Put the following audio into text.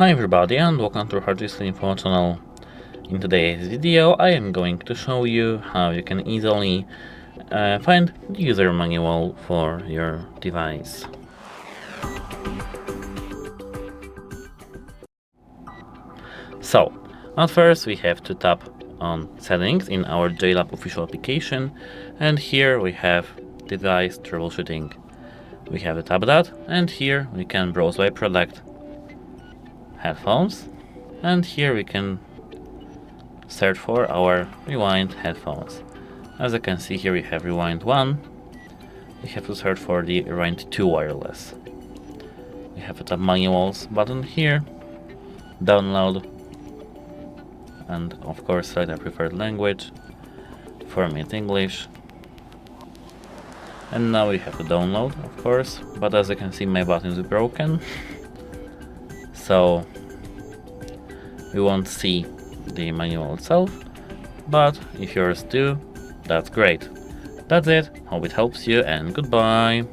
Hi everybody and welcome to Hard Disk Info channel. In today's video I am going to show you how you can easily find the user manual for your device. So, at first we have to tap on Settings in our JLAB official application, and here we have Device Troubleshooting. We have to tap that, and here we can browse by product, headphones, and here we can search for our Rewind headphones. As you can see here we have Rewind 1, we have to search for the Rewind 2 wireless. We have to tap Manuals button here, download, and of course select our preferred language. For me it's English. And now we have to download, of course, but as you can see my button is broken, so we won't see the manual itself, but if yours do, that's great. That's it, hope it helps you and goodbye.